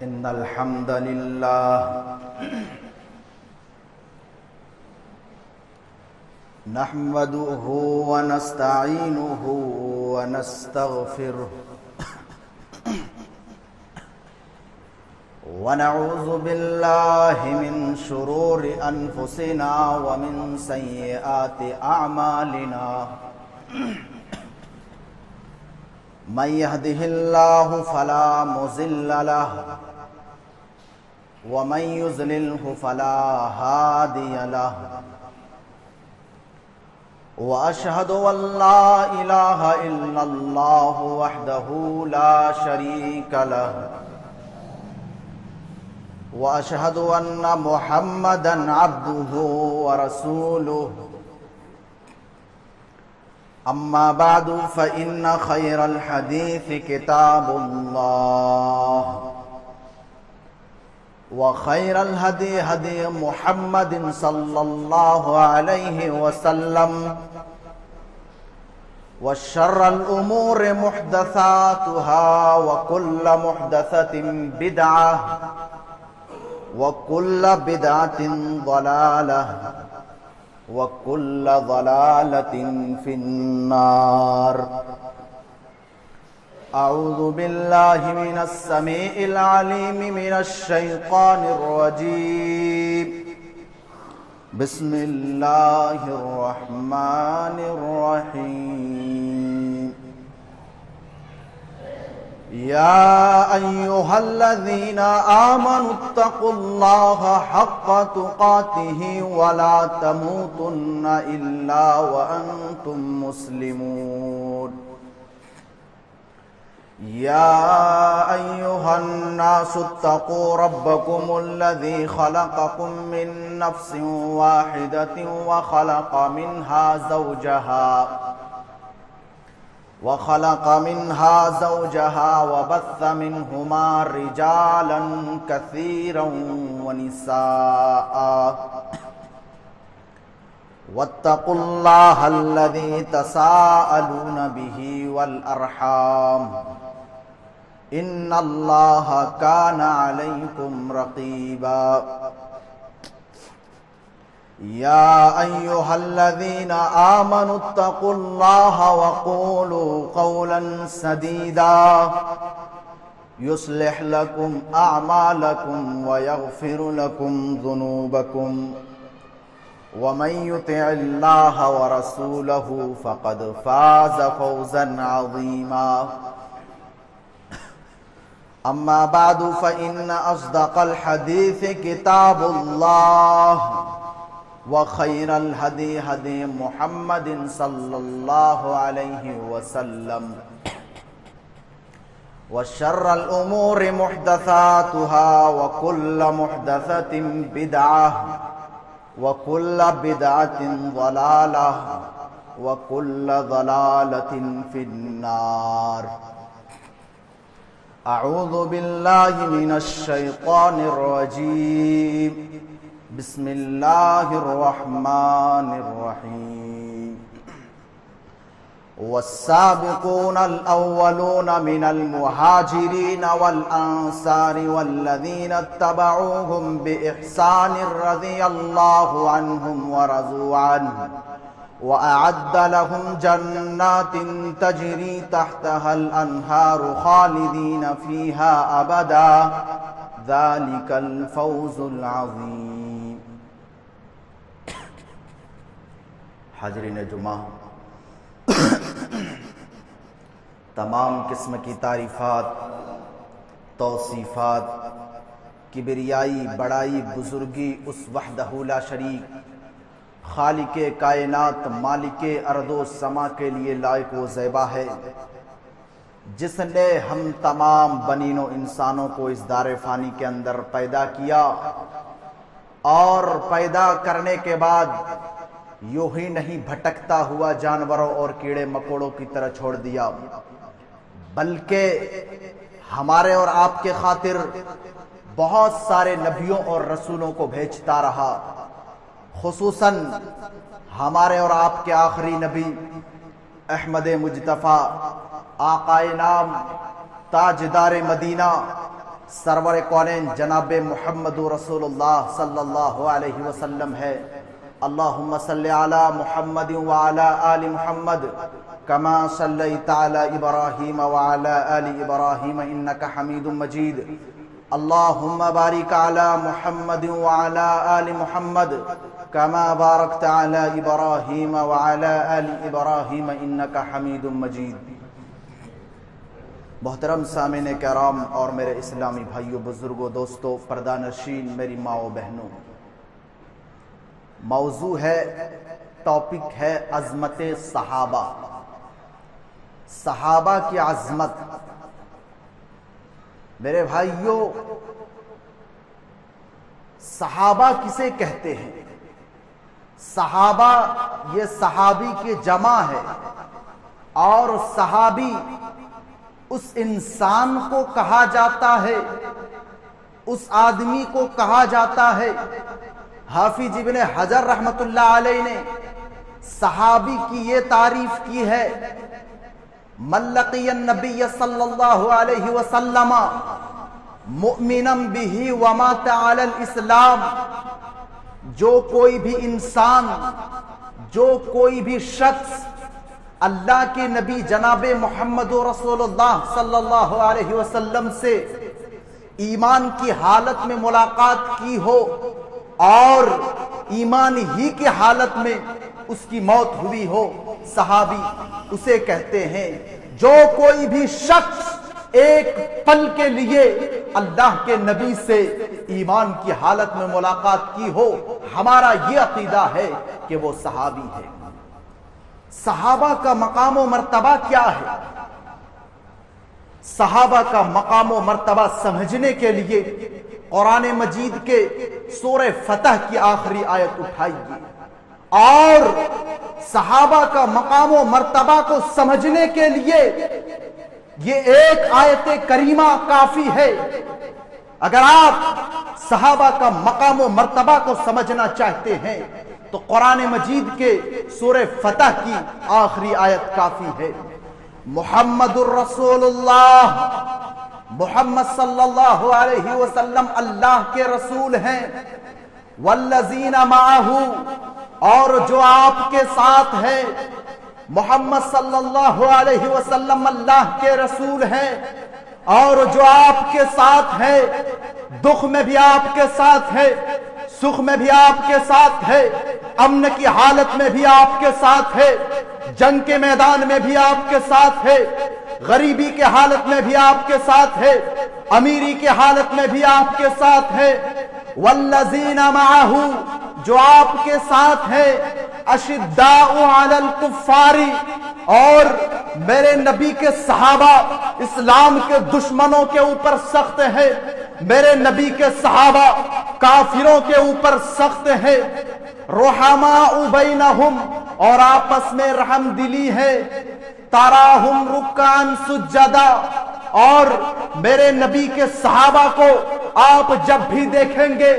إن الحمد لله نحمده ونستعينه ونستغفره ونعوذ بالله من شرور أنفسنا ومن سيئات أعمالنا من يهده الله فلا مضل له ومن يضلله فلا هادي له وأشهد أن لا إله إلا الله وحده لا شريك له وأشهد أن محمدًا عبده ورسوله أما بعد فإن خير الحديث كتاب الله وخير الهدي هدي محمد صلى الله عليه وسلم وشر الأمور محدثاتها وكل محدثة بدعة وكل بدعة ضلالة وكل ضلالة في النار. أعوذ بالله من السميع العليم من الشيطان الرجيم. بسم الله الرحمن الرحيم. يا أيها الذين آمنوا اتقوا الله حق تقاته ولا تموتن إلا وأنتم مسلمون. يا أيها الناس اتقوا ربكم الذي خلقكم من نفس واحدة وخلق منها زوجها وبث منهما رجالا كثيرا ونساء واتقوا الله الذي تساءلون به والأرحام إن الله كان عليكم رقيبا. يا أيها الذين آمنوا اتقوا الله وقولوا قولا سديدا يصلح لكم أعمالكم ويغفر لكم ذنوبكم ومن يطع الله ورسوله فقد فاز فوزا عظيما. أما بعد فإن أصدق الحديث كتاب الله وخير الهدي هدي محمد صلى الله عليه وسلم وشر الأمور محدثاتها وكل محدثة بدعة وكل بدعة ضلالة وكل ضلالة في النار. أعوذ بالله من الشيطان الرجيم. بسم الله الرحمن الرحيم. والسابقون الأولون من المهاجرين والأنصار والذين اتبعوهم بإحسان رضي الله عنهم ورضوا عنه وأعد لهم جنات تجري تحتها الأنهار خالدين فيها أبدا ذلك الفوز العظيم. حاضرین جمعہ، تمام قسم کی تعریفات، توصیفات، کبریائی، بڑائی، بزرگی اس وحدہ لا شریک خالق کائنات مالک ارض و سما کے لیے لائق و زیبا ہے، جس نے ہم تمام بنین و انسانوں کو اس دار فانی کے اندر پیدا کیا اور پیدا کرنے کے بعد یوں ہی نہیں بھٹکتا ہوا جانوروں اور کیڑے مکوڑوں کی طرح چھوڑ دیا، بلکہ ہمارے اور آپ کے خاطر بہت سارے نبیوں اور رسولوں کو بھیجتا رہا، خصوصاً ہمارے اور آپ کے آخری نبی احمد مجتبیٰ آقائے نام تاجدار مدینہ سرور کونین جناب محمد رسول اللہ صلی اللہ علیہ وسلم ہے۔ اللہم صلی علی محمد وعلی آل محمد کما صلیت علی ابراہیم وعلی آل ابراہیم انکا حمید مجید۔ اللہم بارک علی محمد وعلی آل محمد کما بارکت علی ابراہیم وعلی آل ابراہیم انکا حمید مجید۔ محترم سامعین کرام اور میرے اسلامی بھائیوں، بزرگوں، دوستوں، پردہ نشین، میری ماں و بہنوں، موضوع ہے، ٹاپک ہے عظمت صحابہ، صحابہ کی عظمت۔ میرے بھائیوں، صحابہ کسے کہتے ہیں؟ صحابہ یہ صحابی کی جمع ہے، اور صحابی اس انسان کو کہا جاتا ہے، اس آدمی کو کہا جاتا ہے۔ حافظ ابن حجر رحمت اللہ علیہ نے صحابی کی یہ تعریف کی ہے، من لقی النبی صلی اللہ علیہ وسلم مؤمنا بہ ومات علی الاسلام، جو کوئی بھی انسان، جو کوئی بھی شخص اللہ کے نبی جناب محمد رسول اللہ صلی اللہ علیہ وسلم سے ایمان کی حالت میں ملاقات کی ہو اور ایمان ہی کی حالت میں اس کی موت ہوئی ہو، صحابی اسے کہتے ہیں۔ جو کوئی بھی شخص ایک پل کے لیے اللہ کے نبی سے ایمان کی حالت میں ملاقات کی ہو، ہمارا یہ عقیدہ ہے کہ وہ صحابی ہے۔ صحابہ کا مقام و مرتبہ کیا ہے؟ صحابہ کا مقام و مرتبہ سمجھنے کے لیے قرآن مجید کے سورہ فتح کی آخری آیت اٹھائیے، اور صحابہ کا مقام و مرتبہ کو سمجھنے کے لیے یہ ایک آیت کریمہ کافی ہے۔ اگر آپ صحابہ کا مقام و مرتبہ کو سمجھنا چاہتے ہیں تو قرآن مجید کے سورہ فتح کی آخری آیت کافی ہے۔ محمد الرسول اللہ، محمد صلی اللہ علیہ وسلم اللہ کے رسول ہیں۔ والذین معہ، اور جو آپ کے ساتھ ہیں، محمد صلی اللہ علیہ وسلم اللہ کے رسول ہیں، اور جو آپ کے ساتھ ہے، دکھ میں بھی آپ کے ساتھ ہے، سکھ میں بھی آپ کے ساتھ ہے، امن کی حالت میں بھی آپ کے ساتھ ہے، جنگ کے میدان میں بھی آپ کے ساتھ ہے، غریبی کے حالت میں بھی آپ کے ساتھ ہے، امیری کے حالت میں بھی آپ کے ساتھ ہے۔ والذین معہ، جو آپ کے ساتھ ہے، اشداء علی الکفار، اور میرے نبی کے صحابہ اسلام کے دشمنوں کے اوپر سخت ہے، میرے نبی کے صحابہ کافروں کے اوپر سخت ہے۔ رحماء بینہم، اور آپس میں رحم دلی ہے۔ تراہم رکعا سجدا، اور میرے نبی کے صحابہ کو آپ جب بھی دیکھیں گے،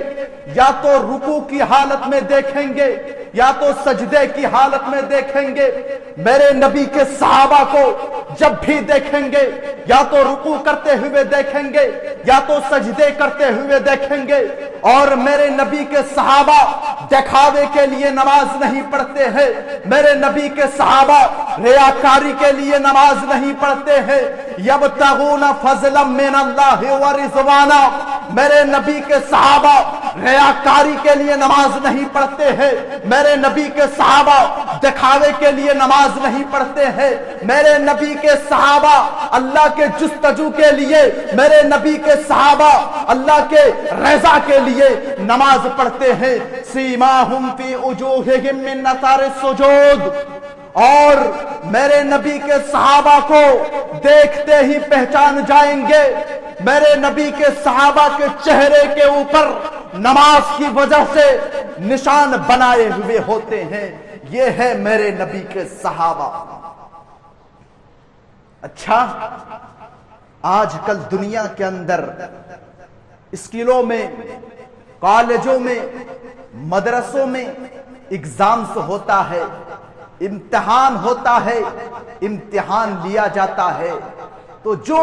یا تو رکوع کی حالت میں دیکھیں گے یا تو سجدے کی حالت میں دیکھیں گے۔ میرے نبی کے صحابہ کو جب بھی دیکھیں گے، یا تو رکوع کرتے ہوئے دیکھیں گے یا تو سجدے کرتے ہوئے دیکھیں گے۔ اور میرے نبی کے صحابہ دکھاوے کے لیے نماز نہیں پڑھتے ہیں، میرے نبی کے صحابہ ریاکاری کے لیے نماز نہیں پڑھتے ہیں۔ یبتغون فضلا من اللہ ورضوانا، میرے نبی کے صحابہ ریاکاری کے لیے نماز نہیں پڑھتے ہیں، میرے نبی کے صحابہ دکھاوے کے لیے نماز نہیں پڑھتے ہیں۔ میرے نبی کے صحابہ اللہ کے جستجو کے لیے، میرے نبی کے صحابہ اللہ کے رضا کے لیے نماز پڑھتے ہیں۔ سیماہم فی وجوہہم من اثر السجود، اور میرے نبی کے صحابہ کو دیکھتے ہی پہچان جائیں گے، میرے نبی کے صحابہ کے چہرے کے اوپر نماز کی وجہ سے نشان بنائے ہوئے ہوتے ہیں۔ یہ ہے میرے نبی کے صحابہ۔ اچھا، آج کل دنیا کے اندر اسکولوں میں، کالجوں میں، مدرسوں میں ایگزامز ہوتا ہے، امتحان ہوتا ہے، امتحان لیا جاتا ہے، تو جو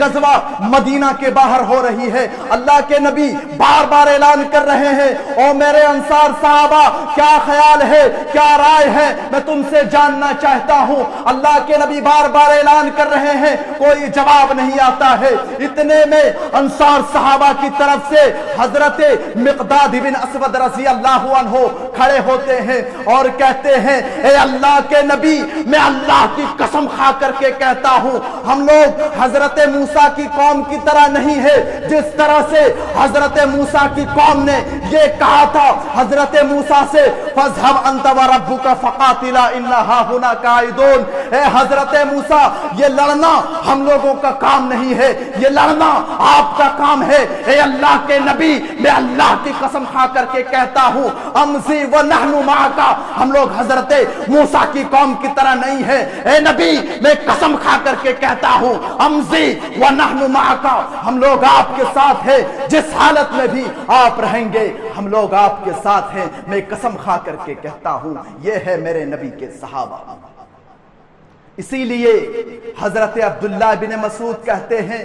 غزوہ مدینہ کے باہر ہو رہی ہے. اللہ کے نبی بار بار اعلان کر رہے ہیں او میرے انصار صحابہ کیا خیال ہے, کیا رائے ہے, میں تم سے جاننا چاہتا ہوں. اللہ کے نبی بار بار اعلان کر رہے ہیں, کوئی جواب نہیں آتا ہے. اتنے میں انصار صحابہ کی طرف سے حضرت مقداد بن اسود رضی اللہ عنہ کھڑے ہوتے ہیں اور کہتے ہیں اے اللہ کے نبی میں اللہ کی قسم کھا کر کے کہتا ہوں ہم لوگ حضرت موسیٰ کی قوم کی طرح نہیں ہے جس طرح سے حضرت موسیٰ کی قوم نے یہ کہا تھا حضرت موسیٰ سے فَاذْهَبْ أَنْتَ وَرَبُّكَ فَقَاتِلَا إِنَّا هَاهُنَا قَاعِدُونَ. اے حضرت موسیٰ یہ لڑنا ہم لوگوں کا کام نہیں ہے, یہ لڑنا آپ کا کام ہے. اے اللہ کے نبی میں اللہ کی قسم کھا کر کے کہتا ہوں امضی وَنَحْنُ مَعَكَ, ہم لوگ حضرت موسیٰ کی قوم کی طرح نہیں ہے. اے نبی میں قسم کھا کر کے کہتا ہوں امضی وَنَحْنُ مَعَكَ, ہم لوگ آپ کے ساتھ ہیں, جس حالت میں بھی آپ رہیں گے ہم لوگ آپ کے ساتھ ہیں. میں قسم کھا کر کے کہتا ہوں یہ ہے میرے نبی کے صحابہ. اسی لیے حضرت عبداللہ بن مسعود کہتے ہیں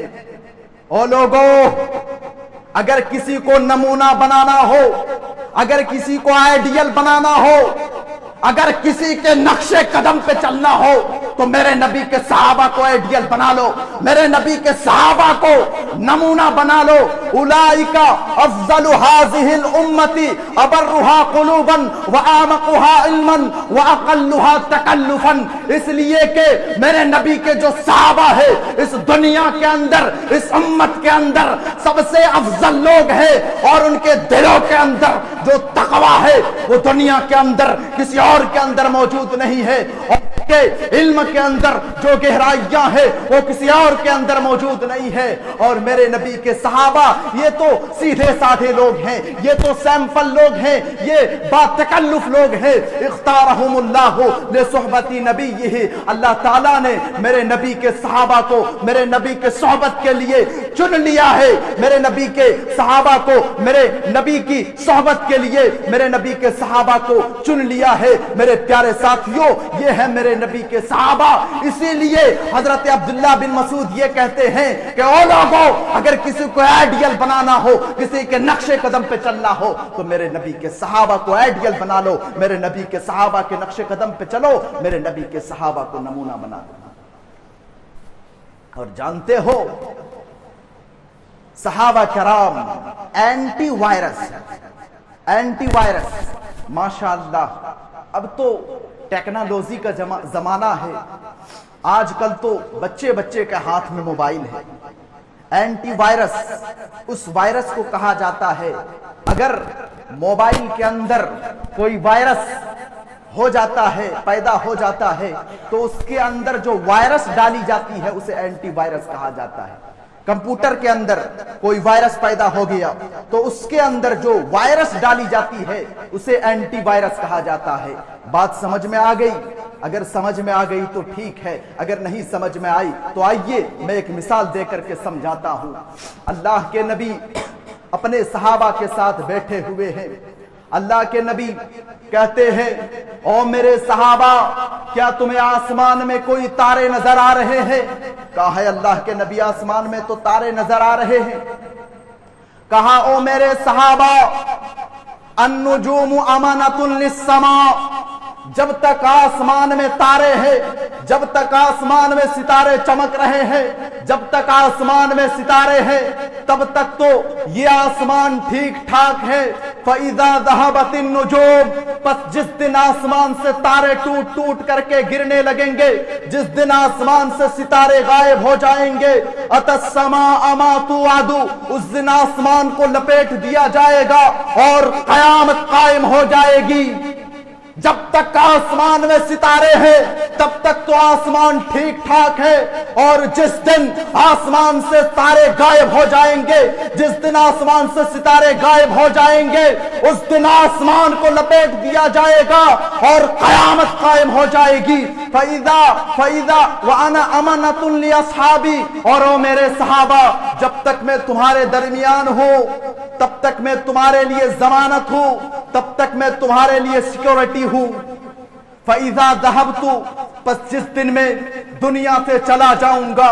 او لوگو اگر کسی کو نمونہ بنانا ہو, اگر کسی کو آئیڈیل بنانا ہو, اگر کسی کے نقش قدم پہ چلنا ہو تو میرے نبی کے صحابہ کو آئیڈیل بنا لو, میرے نبی کے صحابہ کو نمونہ بنا لو. اولئک افضل هذه الامه ابرها قلوبا واعمقها علما واقلها تکلفا, اس لیے کہ میرے نبی کے جو صحابہ ہے اس دنیا کے اندر اس امت کے اندر سب سے افضل لوگ ہیں اور ان کے دلوں کے اندر جو تقوی ہے وہ دنیا کے اندر کسی اور کے اندر موجود نہیں ہے, اور کے علم کے اندر جو گہرائیاں ہیں وہ کسی اور کے اندر موجود نہیں ہے. اور میرے نبی کے صحابہ یہ تو سیدھے سادھے لوگ ہیں, یہ تو سیمپل لوگ ہیں, یہ با تکلف لوگ ہیں. اختارہم اللہ لصحبت نبیہ, اللہ تعالیٰ نے میرے نبی کے صحابہ کو میرے نبی کے صحبت کے لیے چن لیا ہے. میرے نبی کے صحابہ کو میرے نبی کی صحبت کے لیے میرے نبی کے صحابہ کو چن لیا ہے. میرے پیارے ساتھیوں یہ ہے میرے نبی کے صحابہ. اسی لیے حضرت عبداللہ بن مسعود یہ کہتے ہیں کہ او لوگوں اگر کسی کو آئیڈیل بنانا ہو, کسی کے نقش قدم پہ چلنا ہو تو میرے نبی کے صحابہ کو آئیڈیل بنا لو, میرے نبی کے صحابہ کے نقش قدم پہ چلو, میرے نبی کے صحابہ کو نمونہ بنا دو. اور جانتے ہو صحابہ کرام اینٹی وائرس ماشاءاللہ. اب تو ٹیکنالوجی کا زمانہ ہے, آج کل تو بچے کے ہاتھ میں موبائل ہے. اینٹی وائرس اس وائرس کو کہا جاتا ہے اگر موبائل کے اندر کوئی وائرس ہو جاتا ہے, پیدا ہو جاتا ہے تو اس کے اندر جو وائرس ڈالی جاتی ہے اسے اینٹی وائرس کہا جاتا ہے. کمپیوٹر کے اندر کوئی وائرس پیدا ہو گیا تو اس کے اندر جو وائرس ڈالی جاتی ہے اسے اینٹی وائرس کہا جاتا ہے. بات سمجھ میں آ گئی؟ اگر سمجھ میں آ گئی تو ٹھیک ہے, اگر نہیں سمجھ میں آئی تو آئیے میں ایک مثال دے کر کے سمجھاتا ہوں. اللہ کے نبی اپنے صحابہ کے ساتھ بیٹھے ہوئے ہیں. اللہ کے نبی کہتے ہیں او میرے صحابہ کیا تمہیں آسمان میں کوئی تارے نظر آ رہے ہیں؟ کہا ہے اللہ کے نبی آسمان میں تو تارے نظر آ رہے ہیں. کہا او میرے صحابہ النجوم امانۃ للسماء, جب تک آسمان میں تارے ہیں, جب تک آسمان میں ستارے چمک رہے ہیں, جب تک آسمان میں ستارے ہیں تب تک تو یہ آسمان ٹھیک ٹھاک ہے. فَإِذَا ذَهَبَتِ النُّجُومُ, پس جس دن آسمان سے تارے ٹوٹ ٹوٹ کر کے گرنے لگیں گے, جس دن آسمان سے ستارے غائب ہو جائیں گے, أَتَى السَّمَاءَ مَا تُوعَدُ, اس دن آسمان کو لپیٹ دیا جائے گا اور قیامت قائم ہو جائے گی. جب تک آسمان میں ستارے ہیں تب تک تو آسمان ٹھیک ٹھاک ہے, اور جس دن آسمان سے تارے غائب ہو جائیں گے, جس دن آسمان سے ستارے غائب ہو جائیں گے, اس دن آسمان کو لپیٹ دیا جائے گا اور قیامت قائم ہو جائے گی. فَإِذَا وَأَنَا أَمَنَةٌ لِأَصْحَابِي, اور او میرے صحابہ جب تک میں تمہارے درمیان ہوں تب تک میں تمہارے لیے ضمانت ہوں, تب تک میں تمہارے لیے سیکورٹی ہوں. فَإِذَا ذَهَبْتُ, پس جس دن میں دنیا سے چلا جاؤں گا,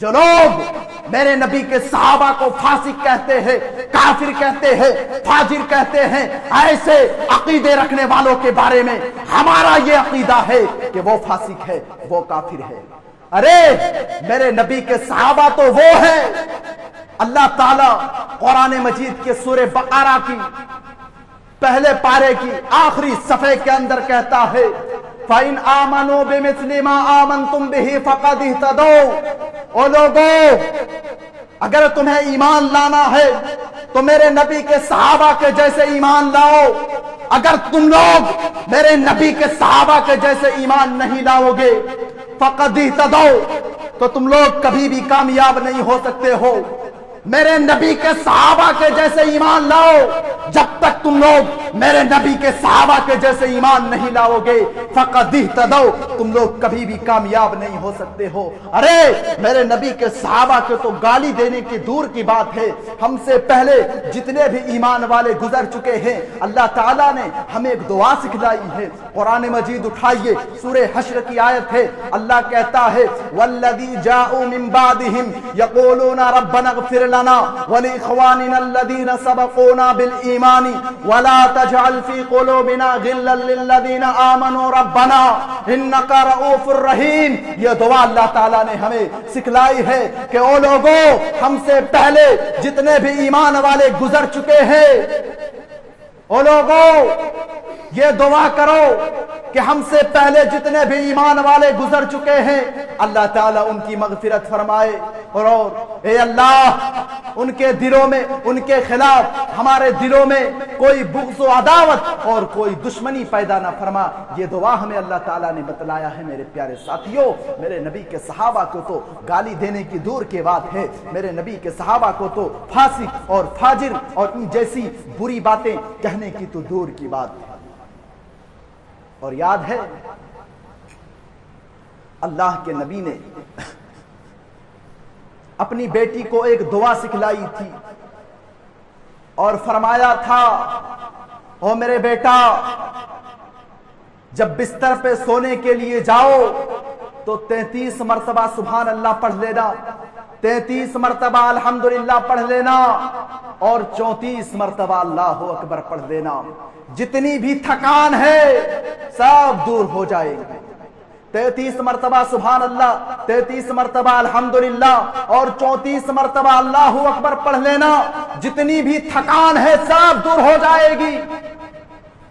جو لوگ میرے نبی کے صحابہ کو فاسق کہتے ہیں، کافر کہتے ہیں، فاجر کہتے ہیں، ایسے عقیدے رکھنے والوں کے بارے میں ہمارا یہ عقیدہ ہے کہ وہ فاسق ہے، وہ کافر ہے۔ ارے میرے نبی کے صحابہ تو وہ ہیں۔ اللہ تعالیٰ قرآن مجید کے سورہ بقرہ کی پہلے پارے کی آخری صفحے کے اندر کہتا ہے فَإِنْ آمَنُوا بِمِثْلِ مَا آمَنْتُمْ بِهِ فَقَدِ اهْتَدَوْا۔ او لوگو اگر تمہیں ایمان لانا ہے تو میرے نبی کے صحابہ کے جیسے ایمان لاؤ۔ اگر تم لوگ میرے نبی کے صحابہ کے جیسے ایمان نہیں لاؤ گے فَقَدِ اهْتَدَوْا تو تم لوگ کبھی بھی کامیاب نہیں ہو سکتے ہو۔ میرے نبی کے صحابہ کے جیسے ایمان لاؤ۔ جب تک تم لوگ میرے نبی کے صحابہ کے جیسے ایمان نہیں لاؤ گے فقد اہتدوا تم لوگ کبھی بھی کامیاب نہیں ہو سکتے ہو۔ ارے میرے نبی کے صحابہ کے تو گالی دینے کی دور کی بات ہے، ہم سے پہلے جتنے بھی ایمان والے گزر چکے ہیں اللہ تعالیٰ نے ہمیں ایک دعا سکھلائی ہے۔ قرآن مجید اٹھائیے، سورہ حشر کی آیت ہے، اللہ کہتا ہے والذی جاءوا من بعدهم یقولون ربنا اغفر لنا ولإخواننا الذين سبقونا بالإيمان ولا تجعل في قلوبنا غلا للذين آمنوا ربنا إنك رؤوف رحيم۔ یہ دعا اللہ تعالیٰ نے ہمیں سکھلائی ہے کہ او لوگوں ہم سے پہلے جتنے بھی ایمان والے گزر چکے ہیں، او لوگوں یہ دعا کرو کہ ہم سے پہلے جتنے بھی ایمان والے گزر چکے ہیں اللہ تعالیٰ ان کی مغفرت فرمائے، اور اے اللہ ان کے دلوں میں ان کے خلاف ہمارے دلوں میں کوئی بغض و عداوت اور کوئی دشمنی پیدا نہ فرما۔ یہ دعا ہمیں اللہ تعالیٰ نے بتلایا ہے۔ میرے پیارے ساتھیوں، میرے نبی کے صحابہ کو تو گالی دینے کی دور کے بات ہے، میرے نبی کے صحابہ کو تو فاسق اور فاجر اور ان جیسی بری باتیں کہنے کی تو دور کی بات ہے۔ اور یاد ہے اللہ کے نبی نے اپنی بیٹی کو ایک دعا سکھلائی تھی اور فرمایا تھا او میرے بیٹا جب بستر پہ سونے کے لیے جاؤ تو 33 مرتبہ سبحان اللہ پڑھ لینا، 33 مرتبہ الحمدللہ پڑھ لینا اور 34 مرتبہ اللہ اکبر پڑھ لینا۔ جتنی بھی تھکان ہے سب دور ہو جائے گی۔ 33 مرتبہ سبحان اللہ، 33 مرتبہ الحمدللہ اور 34 مرتبہ اللہ اکبر پڑھ لینا، جتنی بھی تھکان ہے سب دور ہو جائے گی۔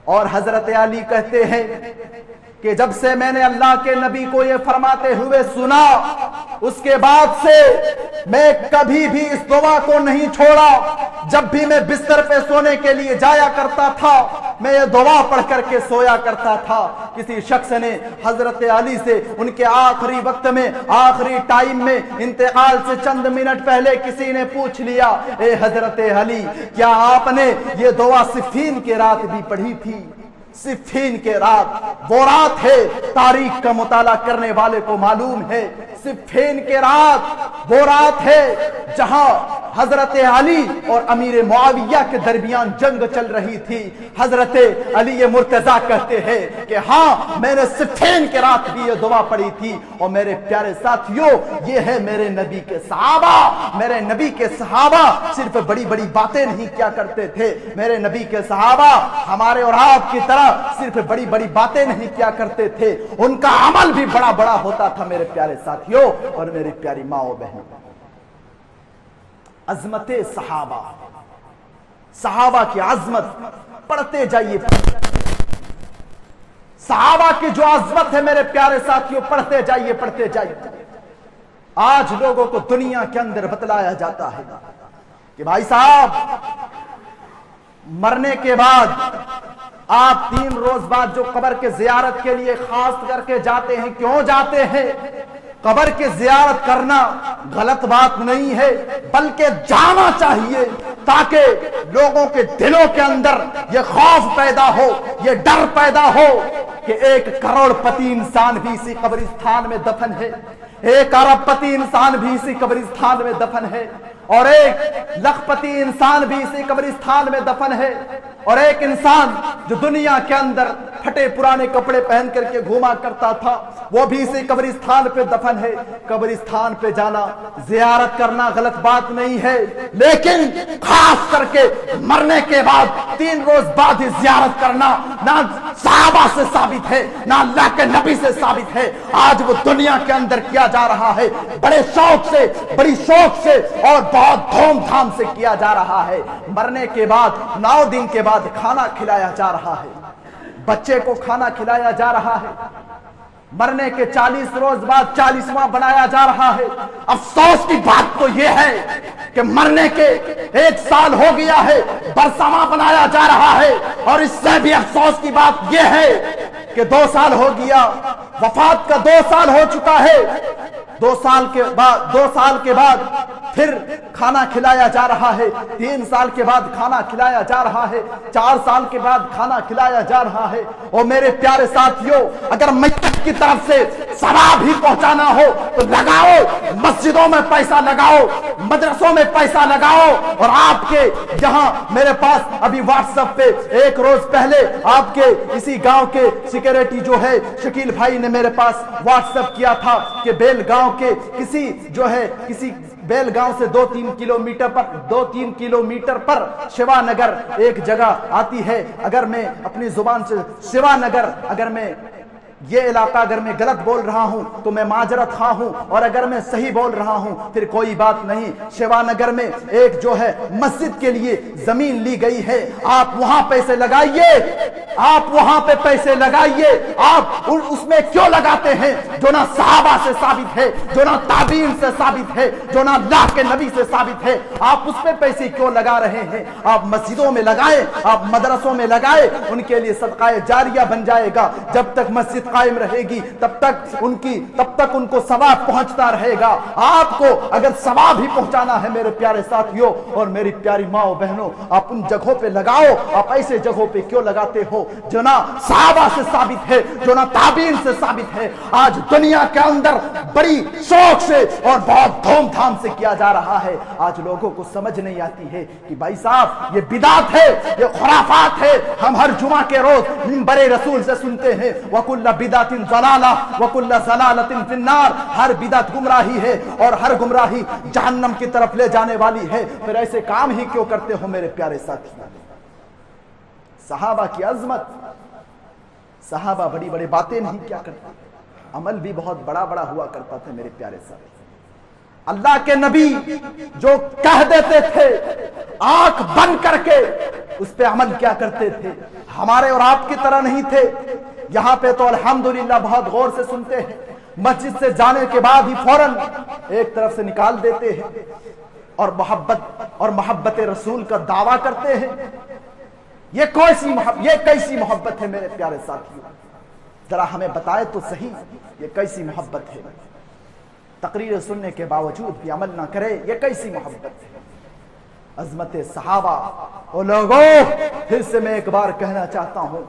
اور حضرت علی کہتے ہیں کہ جب سے میں نے اللہ کے نبی کو یہ فرماتے ہوئے سنا اس کے بعد سے میں کبھی بھی اس دعا کو نہیں چھوڑا۔ جب بھی میں بستر پہ سونے کے لیے جایا کرتا تھا میں یہ دعا پڑھ کر کے سویا کرتا تھا۔ کسی شخص نے حضرت علی سے ان کے آخری وقت میں آخری ٹائم میں انتقال سے چند منٹ پہلے کسی نے پوچھ لیا اے حضرت علی کیا آپ نے یہ دعا صفین کی رات بھی پڑھی تھی؟ صفین کے رات وہ رات ہے، تاریخ کا مطالعہ کرنے والے کو معلوم ہے صفین کے رات وہ رات ہے جہاں حضرت علی اور امیر معاویہ کے درمیان جنگ چل رہی تھی۔ حضرت علی مرتضیٰ کہتے ہیں کہ ہاں میں نے صفین کے رات بھی یہ دعا پڑھی تھی۔ اور میرے پیارے ساتھیوں یہ ہے میرے نبی کے صحابہ۔ میرے نبی کے صحابہ صرف بڑی بڑی باتیں نہیں کیا کرتے تھے، میرے نبی کے صحابہ ہمارے اور آپ کی طرح صرف بڑی بڑی باتیں نہیں کیا کرتے تھے، ان کا عمل بھی بڑا بڑا ہوتا تھا۔ میرے پیارے ساتھیوں اور میری پیاری ماں و بہنوں، عظمت صحابہ، صحابہ کی عظمت پڑھتے جائیے۔ صحابہ کی جو عظمت ہے میرے پیارے ساتھیوں پڑھتے جائیے پڑھتے جائیے۔ آج لوگوں کو دنیا کے اندر بتلایا جاتا ہے کہ بھائی صاحب مرنے کے بعد آپ 3 روز بعد جو قبر کے زیارت کے لیے خاص کر کے جاتے ہیں، کیوں جاتے ہیں؟ قبر کی زیارت کرنا غلط بات نہیں ہے بلکہ جانا چاہیے تاکہ لوگوں کے دلوں کے اندر یہ خوف پیدا ہو، یہ ڈر پیدا ہو کہ 1 کروڑ پتی انسان بھی اسی قبرستان میں دفن ہے، 1 ارب پتی انسان بھی اسی قبرستان میں دفن ہے، اور 1 لاکھ پتی انسان بھی اسی قبرستان میں دفن ہے۔ اور ایک انسان جو دنیا کے اندر پھٹے پرانے کپڑے پہن کر کے گھوما کرتا تھا وہ بھی اسی قبرستان پہ دفن ہے۔ قبرستان پہ جانا زیارت کرنا غلط بات نہیں ہے، لیکن خاص کر کے مرنے کے بعد 3 روز بعد ہی زیارت کرنا نہ صحابہ سے ثابت ہے نہ اللہ کے نبی سے ثابت ہے۔ آج وہ دنیا کے اندر کیا جا رہا ہے، بڑے شوق سے، بڑی شوق سے اور بہت دھوم دھام سے کیا جا رہا ہے۔ مرنے کے بعد 9 دن کے بعد کھانا کھلایا جا رہا ہے، بچے کو کھانا کھلایا جا رہا ہے۔ مرنے کے 40 روز بعد 40واں بنایا جا رہا ہے۔ افسوس کی بات تو یہ ہے کہ مرنے کے 1 سال ہو گیا ہے، برسواں بنایا جا رہا ہے، اور اس سے بھی افسوس کی بات یہ ہے کہ 2 سال ہو گیا، وفات کا 2 سال ہو چکا ہے۔ 2 سال کے بعد پھر کھانا کھلایا جا رہا ہے، 3 سال کے بعد کھانا کھلایا جا رہا ہے، 4 سال کے بعد کھانا کھلایا جا رہا ہے۔ اور میرے پیارے ساتھیوں، اگر میت کی طرف سے ثواب ہی پہنچانا ہو تو لگاؤ، مسجدوں میں پیسہ لگاؤ، مدرسوں میں پیسہ لگاؤ۔ اور آپ کے یہاں میرے پاس ابھی واٹس ایپ پہ 1 روز پہلے آپ کے اسی گاؤں کے سیکیورٹی جو ہے شکیل بھائی نے میرے پاس واٹس ایپ کیا تھا کہ بیل گاؤں کے کسی بیل گاؤں سے 2-3 کلومیٹر پر شیوا نگر ایک جگہ آتی ہے۔ اگر میں اپنی زبان سے شیوا نگر، اگر میں یہ علاقہ اگر میں غلط بول رہا ہوں تو میں معذرت خواہ ہوں، اور اگر میں صحیح بول رہا ہوں پھر کوئی بات نہیں۔ شیوا نگر میں ایک جو ہے مسجد کے لیے زمین لی گئی ہے، آپ وہاں پیسے لگائیے، آپ وہاں پہ پیسے لگائیے۔ آپ اس میں کیوں لگاتے ہیں جو نہ صحابہ سے ثابت ہے، جو نہ تابعین سے ثابت ہے، جو نہ اللہ کے نبی سے ثابت ہے؟ آپ اس پہ پیسے کیوں لگا رہے ہیں؟ آپ مسجدوں میں لگائیں، آپ مدرسوں میں لگائیں، ان کے لیے صدقہ جاریہ بن جائے گا۔ جب تک مسجد قائم رہے گی تب تک ان کو ثواب پہنچتا رہے گا۔ آپ کو اگر ثواب ہی پہنچانا ہے میرے پیارے ساتھیوں اور میری پیاری ماں و بہنوں، آپ ان جگہوں پہ لگاؤ۔ آپ ایسے جگہوں پہ کیوں لگاتے ہو جو نہ صحابہ سے ثابت ہے، جو نہ تابعین سے ثابت ہے؟ آج دنیا کے اندر بڑی شوق سے اور بہت دھوم دھام سے کیا جا رہا ہے۔ آج لوگوں کو سمجھ نہیں آتی ہے کہ بھائی صاحب یہ بدعت ہے، یہ خرافات ہے۔ ہم ہر جمعہ کے روز منبر رسول سے سنتے ہیں وَكُلَّ بدعت ضلالہ وکل ضلالۃ فی النار، ہر بدعت گمراہی ہے اور ہر گمراہی جہنم کی طرف لے جانے والی ہے۔ پھر ایسے کام ہی کیوں کرتے ہو میرے پیارے ساتھی؟ صحابہ کی عظمت، صحابہ بڑی بڑی باتیں نہیں کیا کرتے، عمل بھی بہت بڑا بڑا ہوا کرتا تھا میرے پیارے ساتھی۔ اللہ کے نبی جو کہہ دیتے تھے آنکھ بند کر کے اس پہ عمل کیا کرتے تھے۔ ہمارے اور آپ کی طرح نہیں تھے۔ یہاں پہ تو الحمدللہ بہت غور سے سنتے ہیں، مسجد سے جانے کے بعد ہی فوراً ایک طرف سے نکال دیتے ہیں اور محبت رسول کا دعویٰ کرتے ہیں۔ یہ کیسی محبت ہے میرے پیارے ساتھیوں؟ ذرا ہمیں بتائے تو صحیح، یہ کیسی محبت ہے؟ تقریر سننے کے باوجود بھی عمل نہ کرے، یہ کیسی محبت ہے؟ عظمت صحابہ۔ او لوگوں، پھر سے میں ایک بار کہنا چاہتا ہوں،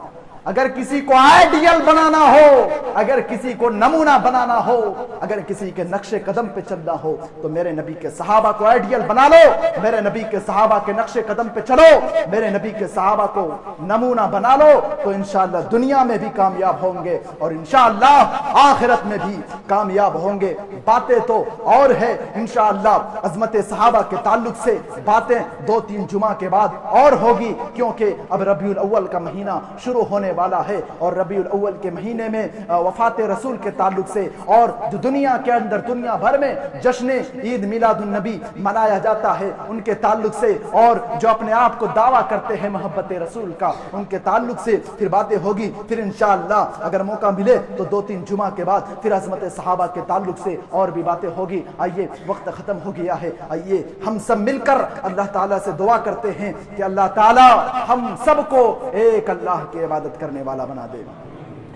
اگر کسی کو آئیڈیل بنانا ہو، اگر کسی کو نمونہ بنانا ہو، اگر کسی کے نقش قدم پہ چلنا ہو تو میرے نبی کے صحابہ کو آئیڈیل بنا لو، میرے نبی کے صحابہ کے نقش قدم پہ چلو، میرے نبی کے صحابہ کو نمونہ بنا لو تو انشاءاللہ دنیا میں بھی کامیاب ہوں گے اور انشاءاللہ آخرت میں بھی کامیاب ہوں گے۔ باتیں تو اور ہے انشاءاللہ عظمت صحابہ کے تعلق سے باتیں 2-3 جمعہ کے بعد اور ہوگی، کیونکہ اب ربیع الاول کا مہینہ شروع ہونے والا ہے اور ربیع الاول کے مہینے میں وفات رسول کے تعلق سے اور جو دنیا کے اندر دنیا بھر میں جشن عید میلاد النبی منایا جاتا ہے ان کے تعلق سے، اور جو اپنے آپ کو دعویٰ کرتے ہیں محبت رسول کا ان کے تعلق سے پھر باتیں ہوگی۔ پھر انشاءاللہ اگر موقع ملے تو 2-3 جمعہ کے بعد پھر عظمت صحابہ کے تعلق سے اور بھی باتیں ہوگی۔ آئیے، وقت ختم ہو گیا ہے، آئیے ہم سب مل کر اللہ تعالیٰ سے دعا کرتے ہیں کہ اللہ تعالیٰ ہم سب کو ایک اللہ کی عبادت کرنے والا بنا دے۔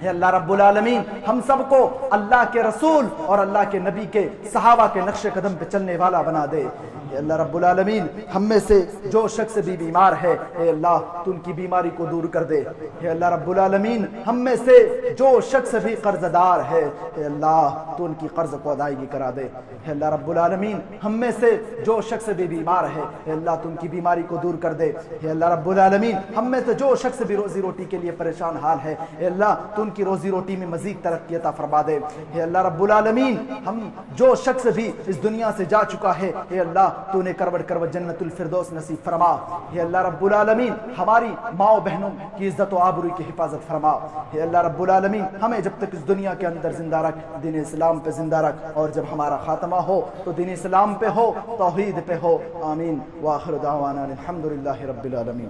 اے اللہ رب العالمین ہم سب کو اللہ کے رسول اور اللہ کے نبی کے صحابہ کے نقش قدم پہ چلنے والا بنا دے۔ اے اللہ رب العالمین ہم میں سے جو شخص بھی بیمار ہے اے اللہ تو ان کی بیماری کو دور کر دے۔ اے اللہ رب العالمین ہم میں سے جو شخص بھی قرض دار ہے اے اللہ تو ان کی قرض کو ادائیگی کرا دے۔ اے اللہ رب العالمین ہم میں سے جو شخص بھی بیمار ہے اے اللہ تو ان کی بیماری کو دور کر دے۔ اے اللہ رب العالمین ہم میں سے جو شخص بھی روزی روٹی کے لیے پریشان حال ہے اے اللہ تو ان کی روزی روٹی میں مزید ترقی عطا فرما دے۔ اے اللہ رب العالمین ہم جو شخص بھی اس دنیا سے جا چکا ہے اے اللہ تو انہیں کروٹ کروٹ جنت الفردوس نصیب فرما۔ اے اللہ رب العالمین ہماری ماں و بہنوں کی عزت و آبروئی کی حفاظت فرما۔ اے اللہ رب العالمین ہمیں جب تک اس دنیا کے اندر زندہ رکھ، دین اسلام پہ زندہ رکھ، اور جب ہمارا خاتمہ ہو تو دین اسلام پہ ہو، توحید پہ ہو۔ آمین۔ وآخر دعوانا الحمدللہ رب العالمین۔